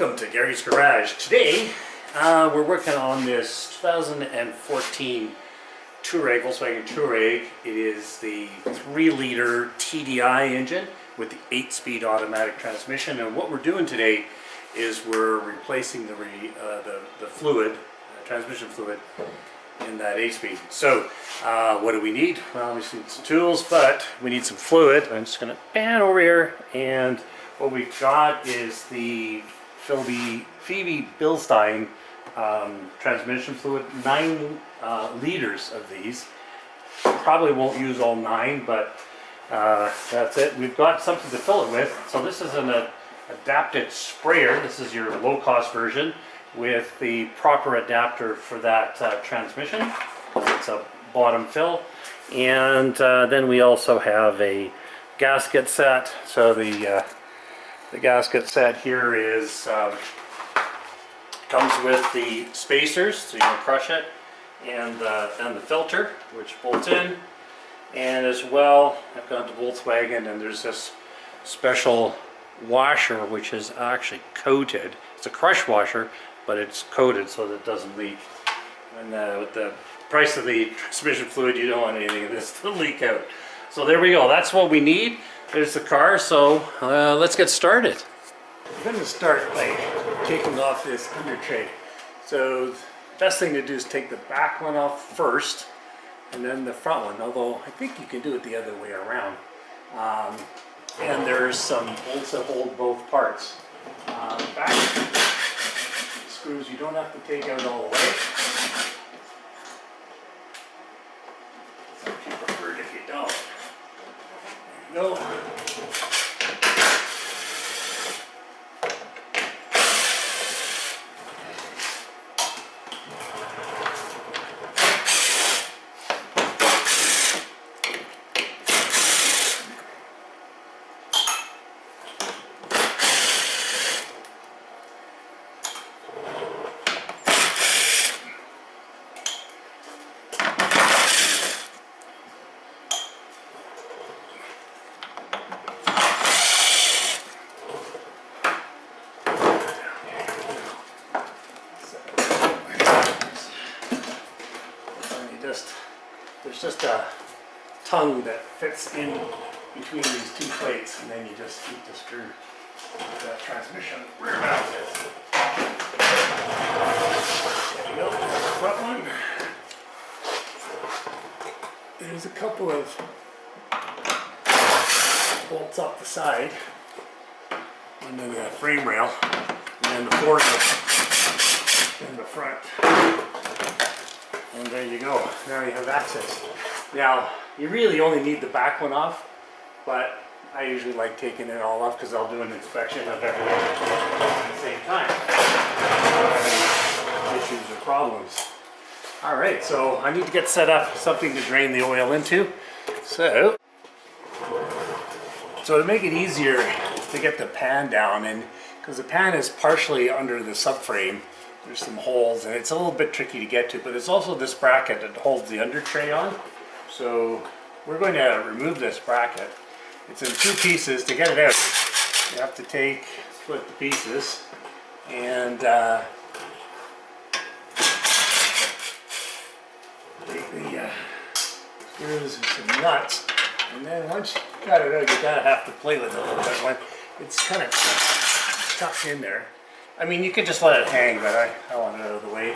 welcome to Gary's Garage. Today we're working on this 2014 Touareg, Volkswagen Touareg. It is the 3-liter TDI engine with the 8-speed automatic transmission, and what we're doing today is we're replacing the fluid, transmission fluid in that 8-speed. So what do we need? Well, we need some tools, but we need some fluid. I'm just going to pan over here, and what we've got is the Phoebe Bilstein transmission fluid, 9 liters of these. Probably won't use all 9, but that's it. We've got something to fill it with. So this is an adapted sprayer. This is your low-cost version with the proper adapter for that transmission. It's a bottom fill. And then we also have a gasket set. So the gasket set here is comes with the spacers, so you don't crush it, and the filter, which bolts in. And as well, I've gone to Volkswagen, and there's this special washer which is actually coated. It's a crush washer, but it's coated so that it doesn't leak. And with the price of the transmission fluid, you don't want anything of this to leak out. So there we go. That's what we need. There's the car. So let's get started. I'm going to start by taking off this under tray. So the best thing to do is take the back one off first, and then the front one. Although I think you can do it the other way around. And there's some bolts that hold both parts. Back screws you don't have to take out all the way. Some people prefer it if you don't. There you go. There's just a tongue that fits in between these two plates, and then you just keep the screw with that transmission rear mounted. There you go, there's the front one. There's a couple of bolts up the side, and then the frame rail, and then the fork in the front. And there you go. Now you have access. Now, you really only need the back one off, but I usually like taking it all off because I'll do an inspection of everything at the same time. Issues or problems. Alright, so I need to get set up something to drain the oil into. So to make it easier to get the pan down, and because the pan is partially under the subframe, there's some holes, and it's a little bit tricky to get to, but it's also this bracket that holds the under tray on. So we're going to remove this bracket. It's in 2 pieces. To get it out, you have to split the pieces, and take the screws and some nuts, and then once you got it out, you gotta have to play with it a little bit when it's kind of stuck in there. I mean, you could just let it hang, but I want it out of the way.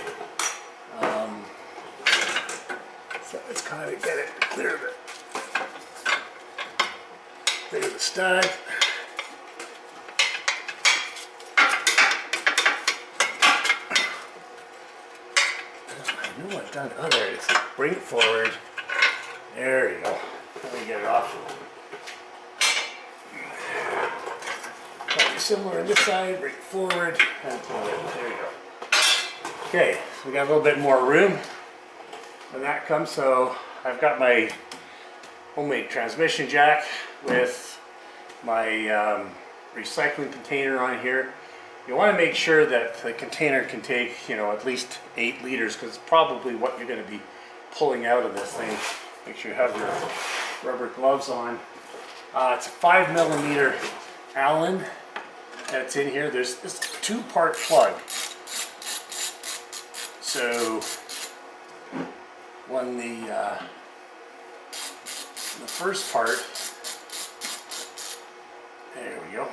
So let's kind of get it clear the stud. I know I've done others. Bring it forward. There you go. Let me get it off. Similar on this side, bring it forward, and pull it. There you go. Okay, so we got a little bit more room when that comes. So I've got my homemade transmission jack with my recycling container on here. You want to make sure that the container can take, at least 8 liters, because it's probably what you're going to be pulling out of this thing. Make sure you have your rubber gloves on. It's a 5mm Allen that's in here. There's this two-part plug. So when the first part, there we go,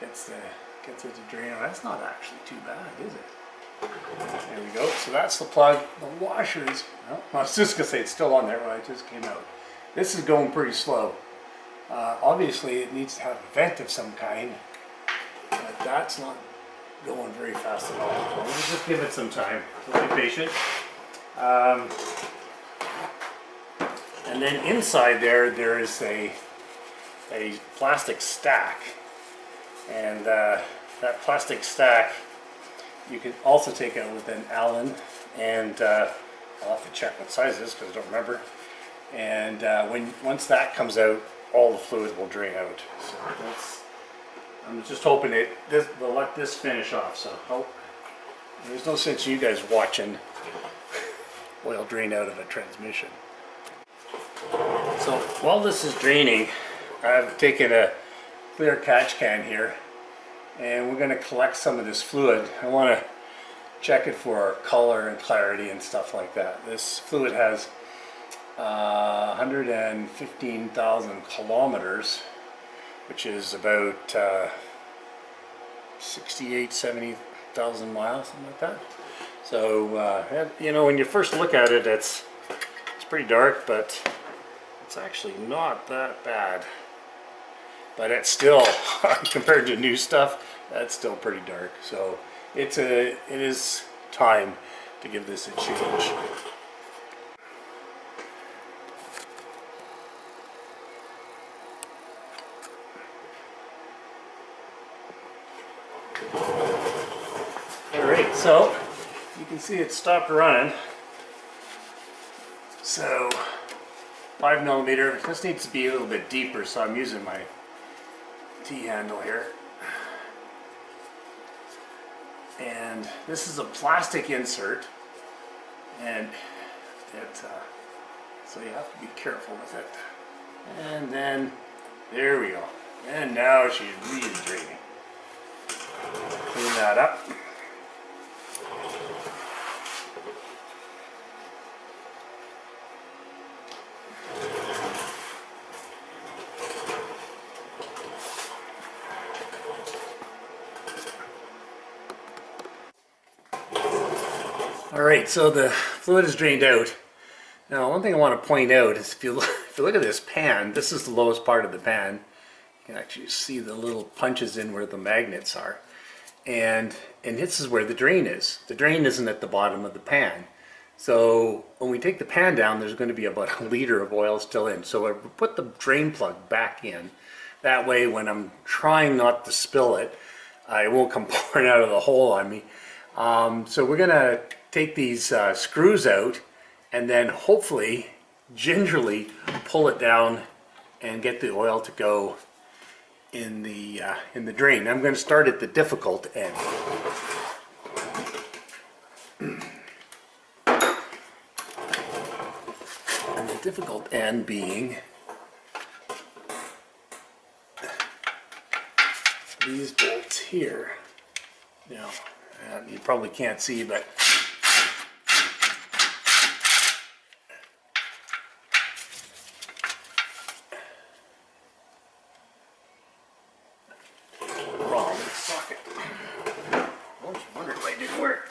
gets it to drain. That's not actually too bad, is it? There we go. So that's the plug. The washers, well, I was just gonna say it's still on there when it just came out. This is going pretty slow. Obviously it needs to have a vent of some kind, but that's not going very fast at all. We'll just give it some time. So be patient. And then inside there is a plastic stack, and that plastic stack you can also take out with an Allen, and I'll have to check what size it is because I don't remember. And once that comes out, all the fluid will drain out. So I'm just hoping they'll let this finish off. So there's no sense in you guys watching oil drain out of a transmission. So while this is draining, I've taken a clear catch can here, and we're going to collect some of this fluid. I want to check it for color and clarity and stuff like that. This fluid has 115,000 kilometers, which is about 70,000 miles, something like that. So you know, when you first look at it, it's pretty dark, but it's actually not that bad. But it's still, compared to new stuff, that's still pretty dark. So it is time to give this a change. Alright, so you can see it stopped running. So 5mm, this needs to be a little bit deeper, so I'm using my T-handle here. And this is a plastic insert, and so you have to be careful with it. And then there we go. And now she's really draining. Clean that up. Alright, so the fluid is drained out. Now, one thing I want to point out is if you look at this pan, this is the lowest part of the pan. You can actually see the little punches in where the magnets are. And this is where the drain is. The drain isn't at the bottom of the pan. So when we take the pan down, there's going to be about a liter of oil still in. So I put the drain plug back in. That way, when I'm trying not to spill it, it won't come pouring out of the hole on me. So we're going to take these screws out and then hopefully gingerly pull it down and get the oil to go in the drain. I'm going to start at the difficult end. And the difficult end being these bolts here. Now, you probably can't see, but wrong socket. I was wondering why it didn't work.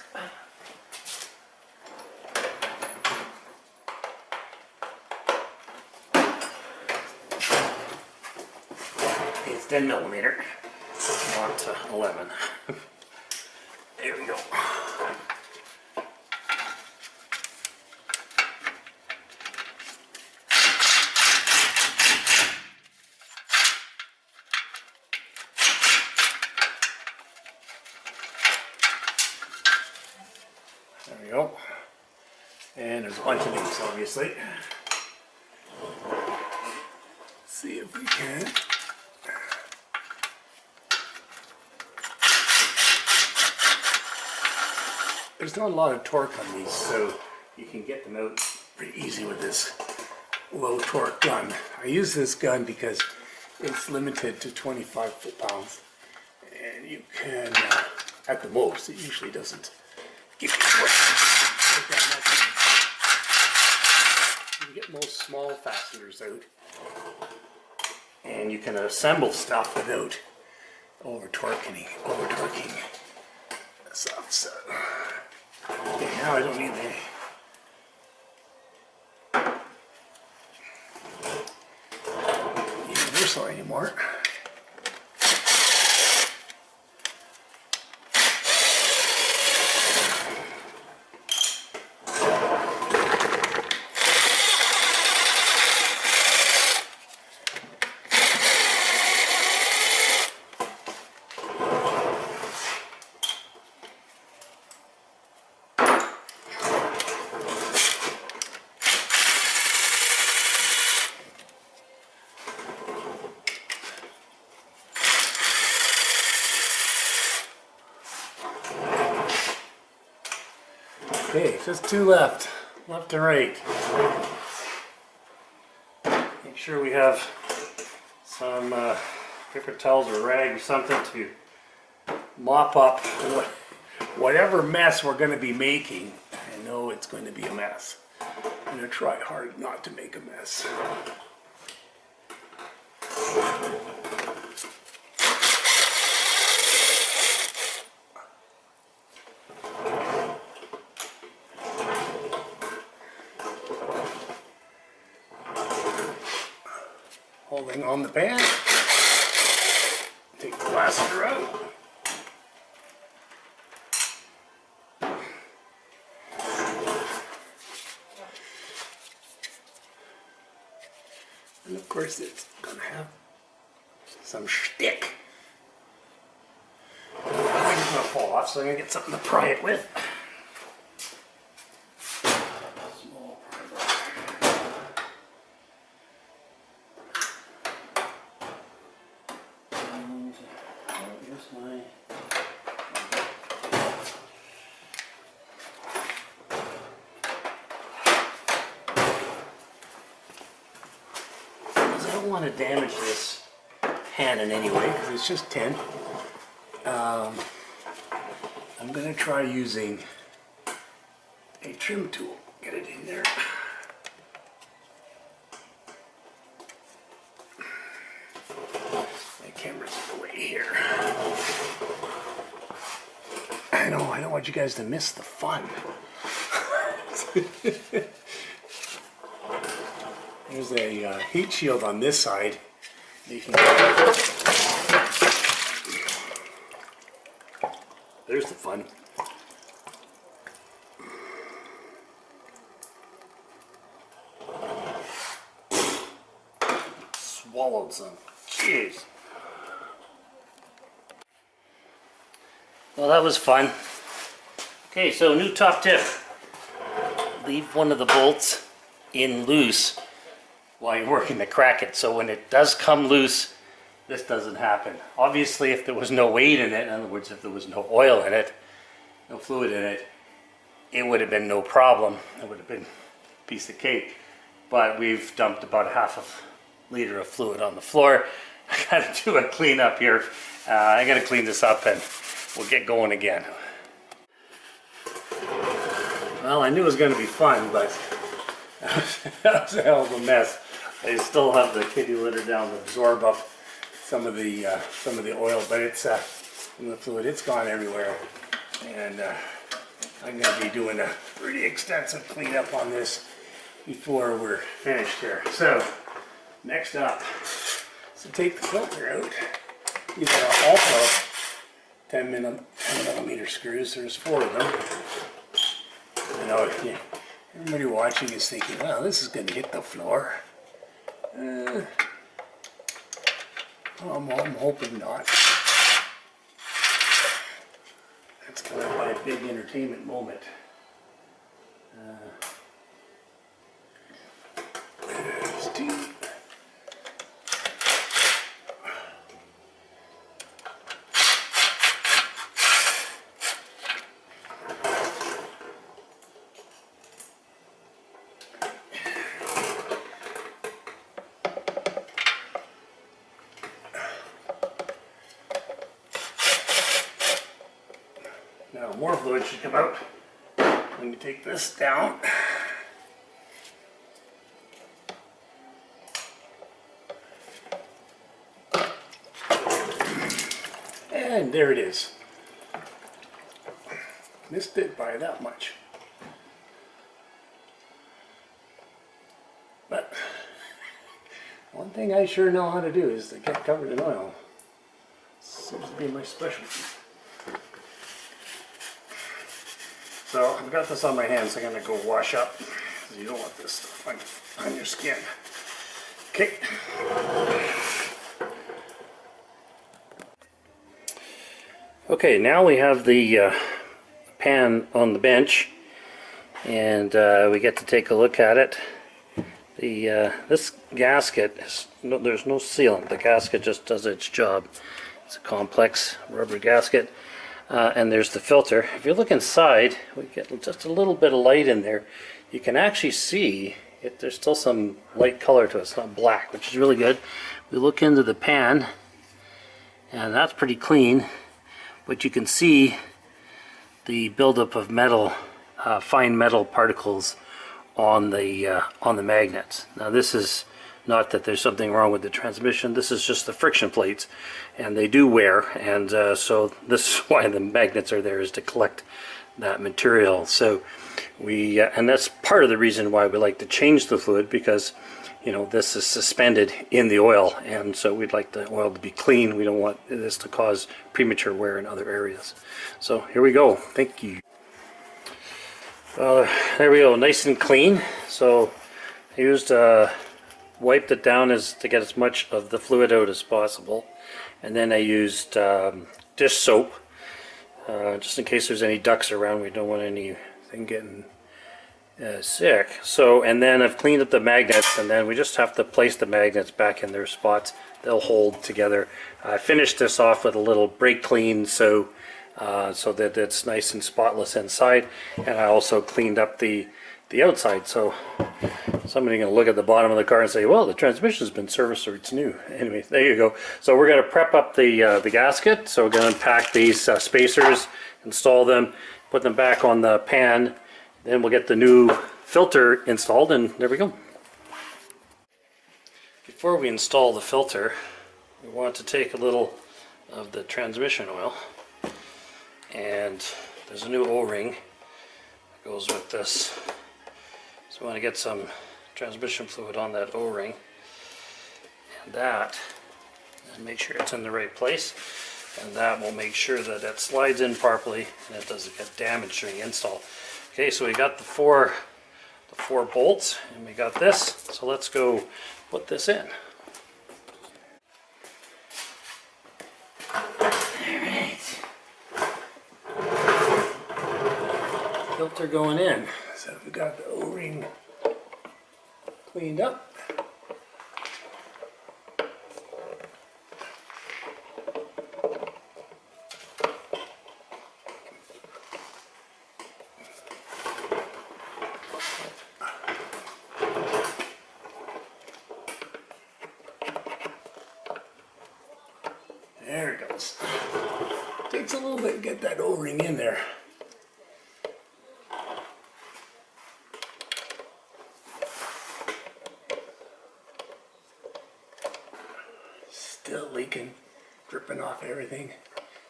It's 10mm, not 11. There we go. There we go. And there's a bunch of these, obviously. Let's see if we can. There's not a lot of torque on these, so you can get them out pretty easy with this low torque gun. I use this gun because it's limited to 25 foot-pounds, and you can, at the most, it usually doesn't give you quite that much. You can get most small fasteners out, and you can assemble stuff without over-torquing stuff. So, okay, now I don't need the universal anymore. Okay, just two left and right. Make sure we have some paper towels or rag or something to mop up whatever mess we're going to be making. I know it's going to be a mess. I'm going to try hard not to make a mess. Holding on the pan, take the plaster out. And of course it's gonna have some shtick. It's gonna fall off, so I'm gonna get something to pry it with. I don't want to damage this pan in any way because it's just tin. I'm going to try using a trim tool. Get it in there. My camera's in the way here. I don't want you guys to miss the fun. There's a heat shield on this side. You can There's the fun. Swallowed some. Jeez. Well, that was fun. Okay, so new top tip. Leave one of the bolts in loose while you're working to crack it. So when it does come loose, this doesn't happen. Obviously, if there was no weight in it, in other words, if there was no oil in it, no fluid in it, it would have been no problem. It would have been a piece of cake. But we've dumped about a half a liter of fluid on the floor. I gotta do a cleanup here. I gotta clean this up and we'll get going again. Well, I knew it was gonna be fun, but that was a hell of a mess. I still have the kitty litter down to absorb up some of the oil, but it's in the fluid. It's gone everywhere, and I'm going to be doing a pretty extensive cleanup on this before we're finished here. So next up, so take the filter out. These are also 10 millimeter screws. There's 4 of them. You know, everybody watching is thinking, well, this is going to hit the floor. I'm hoping not. That's kind of my big entertainment moment. There's 2. Now more fluid should come out when you take this down. And there it is. Missed it by that much. But one thing I sure know how to do is to get covered in oil. Seems to be my specialty. So I've got this on my hands, so I'm going to go wash up, because you don't want this stuff on your skin. Okay. Okay, now we have the pan on the bench, and we get to take a look at it. This gasket, there's no sealant. The gasket just does its job. It's a complex rubber gasket. And there's the filter. If you look inside, we get just a little bit of light in there. You can actually see there's still some light color to it. It's not black, which is really good. We look into the pan, and that's pretty clean. But you can see the buildup of metal, fine metal particles on the magnets. Now this is not that there's something wrong with the transmission. This is just the friction plates, and they do wear, and so this is why the magnets are there, is to collect that material. So and that's part of the reason why we like to change the fluid, because this is suspended in the oil, and so we'd like the oil to be clean. We don't want this to cause premature wear in other areas. So here we go. Thank you. There we go, nice and clean. So I used wiped it down to get as much of the fluid out as possible, and then I used dish soap just in case there's any ducks around. We don't want anything getting sick. So, and then I've cleaned up the magnets, and then we just have to place the magnets back in their spots. They'll hold together. I finished this off with a little brake clean, so that it's nice and spotless inside, and I also cleaned up the outside. So somebody gonna look at the bottom of the car and say, well, the transmission's been serviced or it's new. Anyway, there you go. So we're gonna prep up the gasket. So we're gonna unpack these spacers, install them, put them back on the pan. Then we'll get the new filter installed, and there we go. Before we install the filter, we want to take a little of the transmission oil, and there's a new O-ring that goes with this. So we want to get some transmission fluid on that O-ring, and make sure it's in the right place, and that will make sure that it slides in properly and it doesn't get damaged during install. Okay, so we got the four bolts, and we got this. So let's go put this in. Alright. Filter going in. So we got the O-ring cleaned up. There it goes. Takes a little bit to get that O-ring in there. Still leaking, dripping off everything.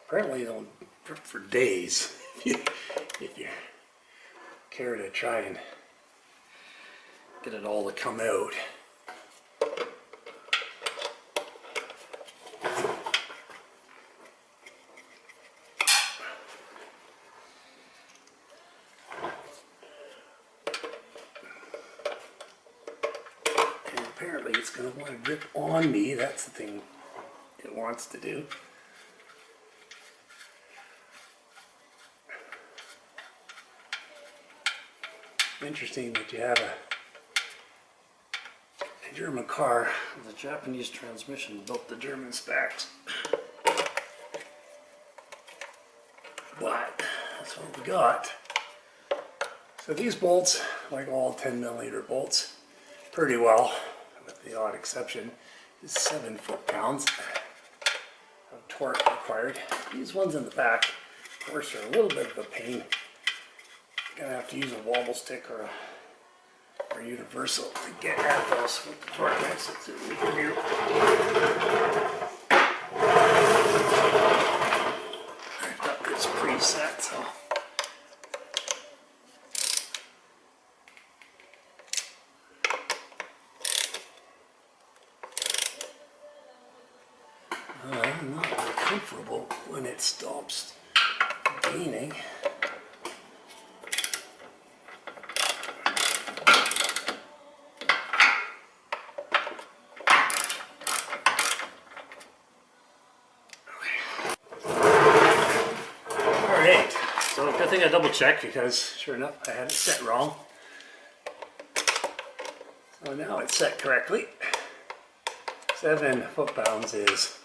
Apparently it'll drip for days if you care to try and get it all to come out. Apparently it's going to want to drip on me. That's the thing it wants to do. Interesting that you have a German car with a Japanese transmission built the German specs. But that's what we got. So these bolts, like all 10mm bolts, pretty well, with the odd exception, is 7 foot-pounds of torque required. These ones in the back of course, are a little bit of a pain. You're gonna have to use a wobble stick or a universal to get at those with the torque. Let's see what we can do. I've got this preset, so. I'm not comfortable when it stops gaining. Alright, so good thing I double checked because sure enough I had it set wrong. So now it's set correctly. 7 foot-pounds is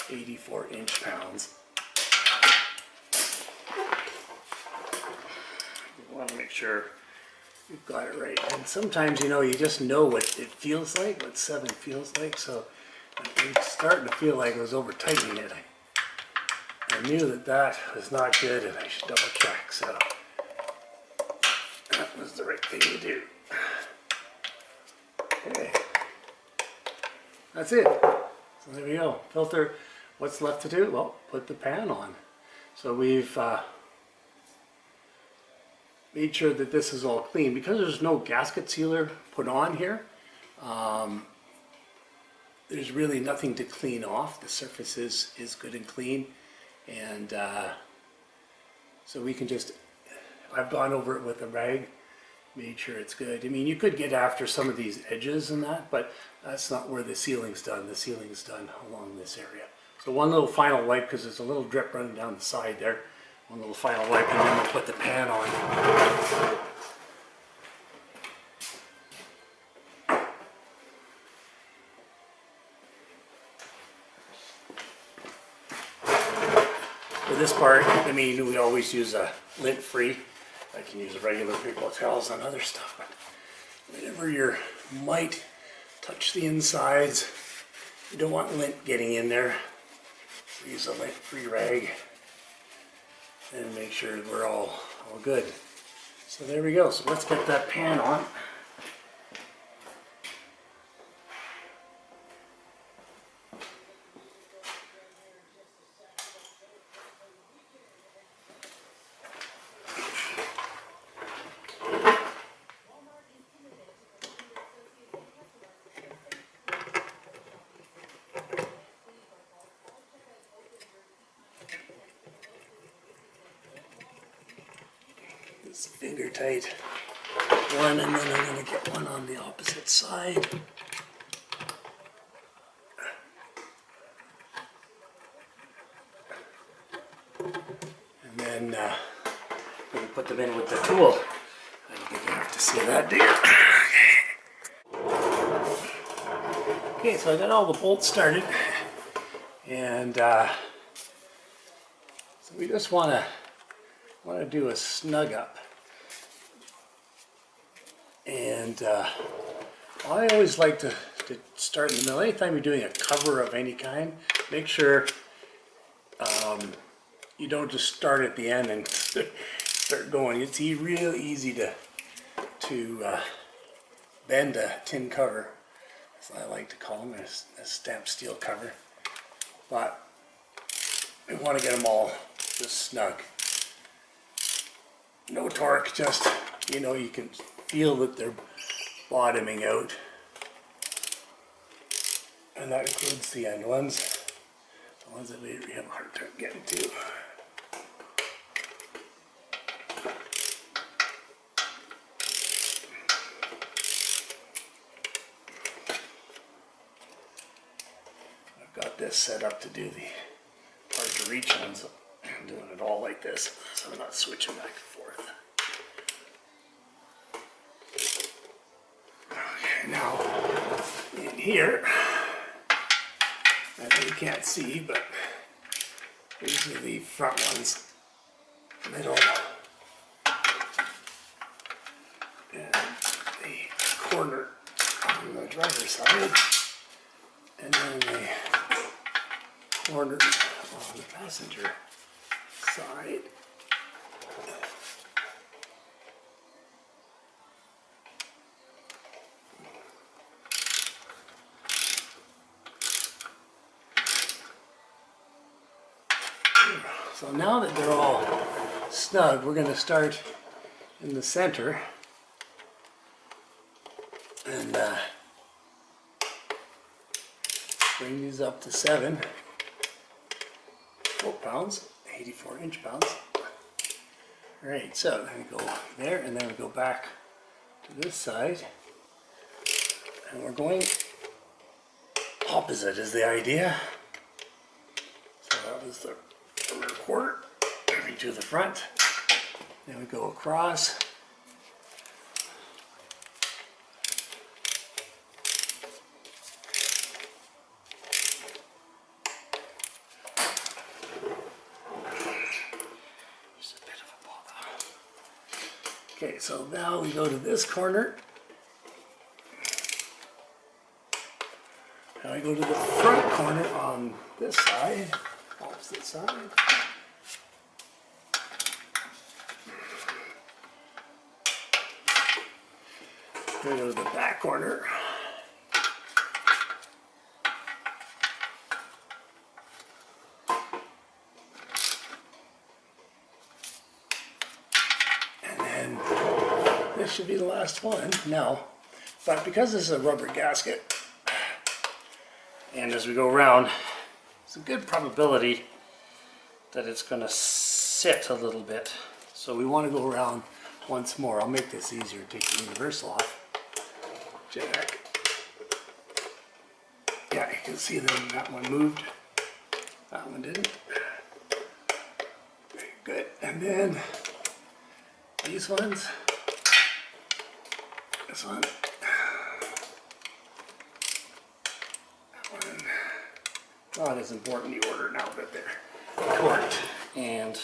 84 inch-pounds. You want to make sure you've got it right. And sometimes, you know, you just know what it feels like, what 7 feels like. So it's starting to feel like I was over-tightening it. I knew that that was not good and I should double check. So that was the right thing to do. Okay. That's it. So there we go. Filter. What's left to do? Well, put the pan on. So we've made sure that this is all clean. Because there's no gasket sealer put on here, there's really nothing to clean off. The surface is good and clean. And so we can just, I've gone over it with a rag, made sure it's good. I mean, you could get after some of these edges and that, but that's not where the sealing's done. The sealing's done along this area. So one little final wipe, because there's a little drip running down the side there. One little final wipe, and then we'll put the pan on. For this part, I mean, we always use a lint-free. I can use a regular paper towels on other stuff, but whenever you might touch the insides, you don't want lint getting in there. Use a lint-free rag and make sure we're all good. So there we go. So let's get that pan on. Finger tight one, and then I'm going to get one on the opposite side. And then I'm going to put them in with the tool. I don't think you have to see that, do you? Okay, so I got all the bolts started, and so we just want to do a snug up. And I always like to start in the middle. Anytime you're doing a cover of any kind, make sure you don't just start at the end and start going. It's real easy to bend a tin cover, as I like to call them, a stamped steel cover. But we want to get them all just snug. No torque, just, you know, you can feel that they're bottoming out. And that includes the end ones, the ones that we have a hard time getting to. I've got this set up to do the hard to reach ones. So I'm doing it all like this, so I'm not switching back and forth. Okay, now in here, I know you can't see, but these are the front ones, middle, and the corner on the driver's side, and then the corner on the passenger side. So now that they're all snug, we're going to start in the center and bring these up to 7 foot-pounds, 84 inch-pounds. All right, so then we go there, and then we go back to this side, and we're going opposite is the idea. So that was the rear quarter, we do the front, then we go across. Okay, so now we go to this corner. Now we go to the front corner on this side, opposite side. Then we go to the back corner. This should be the last one now, but because this is a rubber gasket, and as we go around, there's a good probability that it's going to sit a little bit. So we want to go around once more. I'll make this easier. Take the universal off. Jack. Yeah, you can see that one moved. That one didn't. Very good. And then these ones. This one. That one. Not as important the order now, but they're correct. And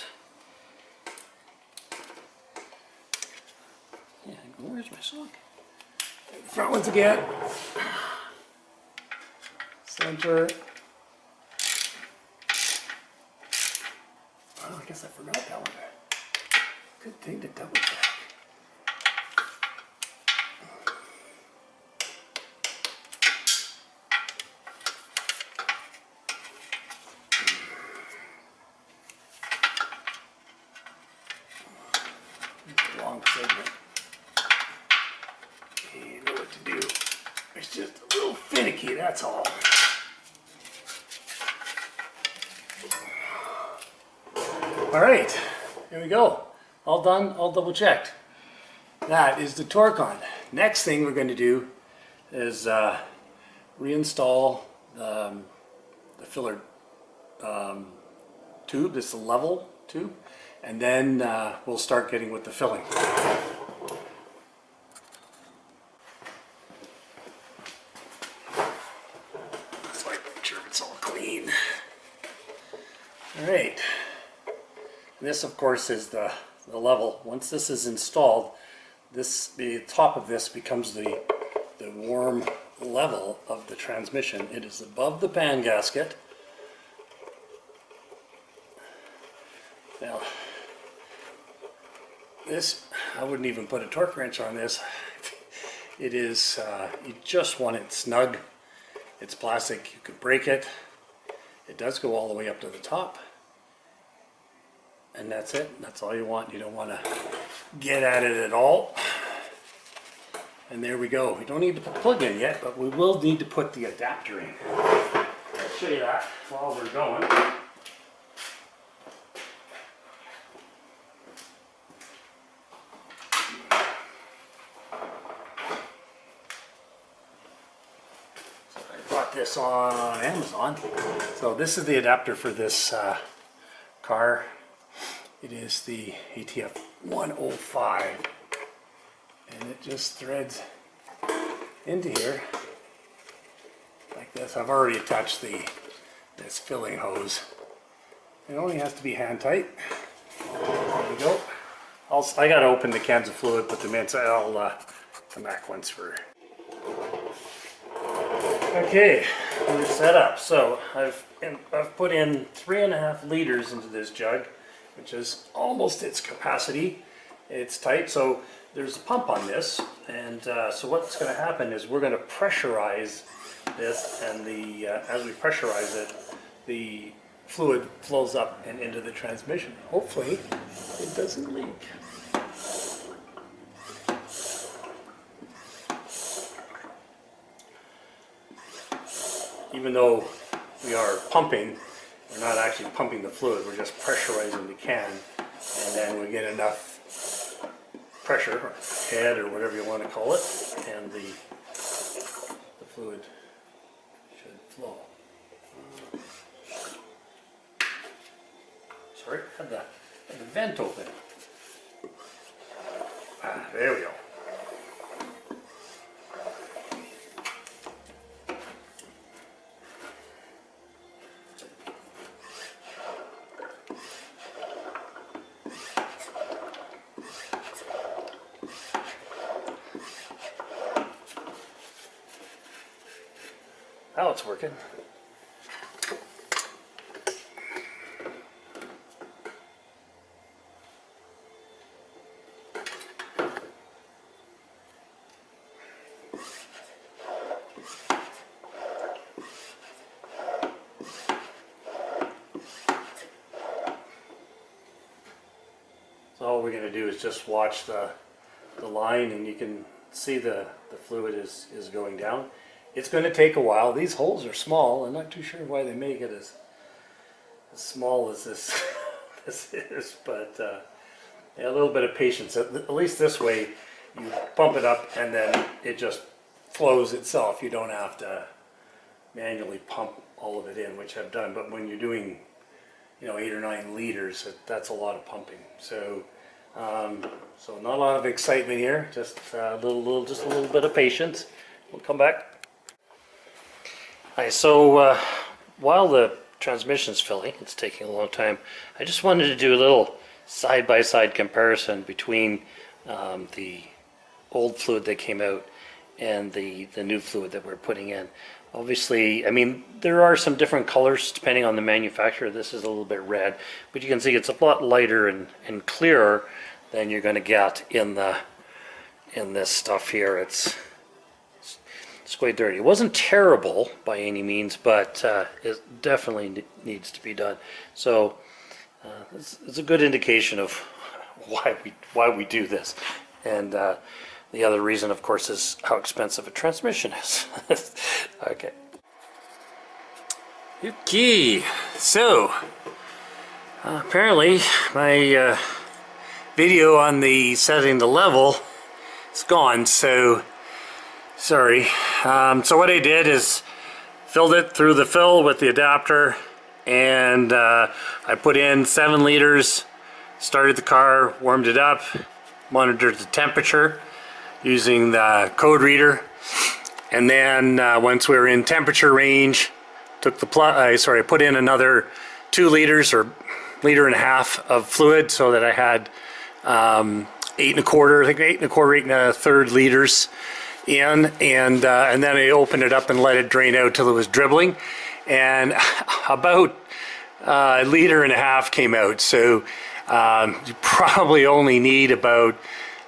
yeah, where's my sock? The front ones again. Center. Oh, I guess I forgot that one. Good thing to double check. Long segment. You know what to do. It's just a little finicky, that's all. All right, here we go. All done, all double checked. That is the torque on. Next thing we're going to do is reinstall the filler tube. This is the level tube. And then we'll start getting with the filling. Let's make sure it's all clean. All right. And this, of course, is the level. Once this is installed, the top of this becomes the warm level of the transmission. It is above the pan gasket. Now, this, I wouldn't even put a torque wrench on this. It is, you just want it snug. It's plastic, you could break it. It does go all the way up to the top. And that's it, that's all you want. You don't want to get at it at all. And there we go. We don't need to put the plug in yet, but we will need to put the adapter in. I'll show you that while we're going. This on Amazon. So this is the adapter for this car. It is the ATF 105, and it just threads into here like this. I've already attached this filling hose. It only has to be hand tight. There we go. I gotta open the cans of fluid, put them in, so I'll come back once we're. Okay, we're set up. So I've put in 3.5 liters into this jug, which is almost its capacity. It's tight, so there's a pump on this, and so what's going to happen is we're going to pressurize this, and as we pressurize it, the fluid flows up and into the transmission. Hopefully it doesn't leak. Even though we are pumping, we're not actually pumping the fluid, we're just pressurizing the can, and then we get enough pressure, or head, or whatever you want to call it, and the fluid should flow. Sorry, had the vent open. There we go. Now it's working. So all we're going to do is just watch the line, and you can see the fluid is going down. It's going to take a while. These holes are small. I'm not too sure why they make it as small as this this is, but yeah, a little bit of patience. At least this way, you pump it up and then it just flows itself. You don't have to manually pump all of it in, which I've done. But when you're doing, 8 or 9 liters, that's a lot of pumping. So, so not a lot of excitement here. Just a little bit of patience. We'll come back. Alright, so while the transmission's filling, it's taking a long time, I just wanted to do a little side-by-side comparison between the old fluid that came out and the new fluid that we're putting in. Obviously, I mean, there are some different colors depending on the manufacturer. This is a little bit red, but you can see it's a lot lighter and clearer than you're going to get in this stuff here. It's quite dirty. It wasn't terrible by any means, but it definitely needs to be done. So it's a good indication of why we do this. And the other reason, of course, is how expensive a transmission is. Okay. Okay. So apparently my video on the setting the level is gone. So sorry. So what I did is filled it through the fill with the adapter, and I put in 7 liters, started the car, warmed it up, monitored the temperature using the code reader, and then once we were in temperature range, took the I put in another 2 liters or 1.5 liters of fluid, so that I had 8 1/4, I think 8 1/4, 8 1/3 liters in, and then I opened it up and let it drain out till it was dribbling, and about 1.5 liters came out. So you probably only need about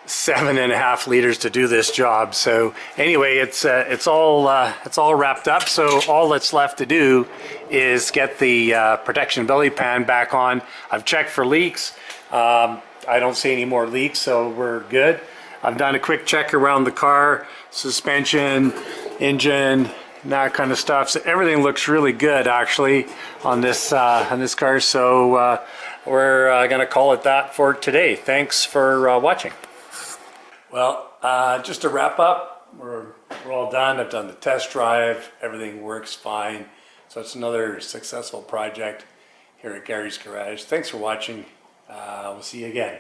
7.5 liters to do this job. So anyway, it's all wrapped up. So all that's left to do is get the protection belly pan back on. I've checked for leaks. I don't see any more leaks, so we're good. I've done a quick check around the car, suspension, engine, and that kind of stuff. So everything looks really good actually on this car. So we're gonna call it that for today. Thanks for watching. Well, just to wrap up, we're all done. I've done the test drive. Everything works fine. So it's another successful project here at Gary's Garage. Thanks for watching. We'll see you again.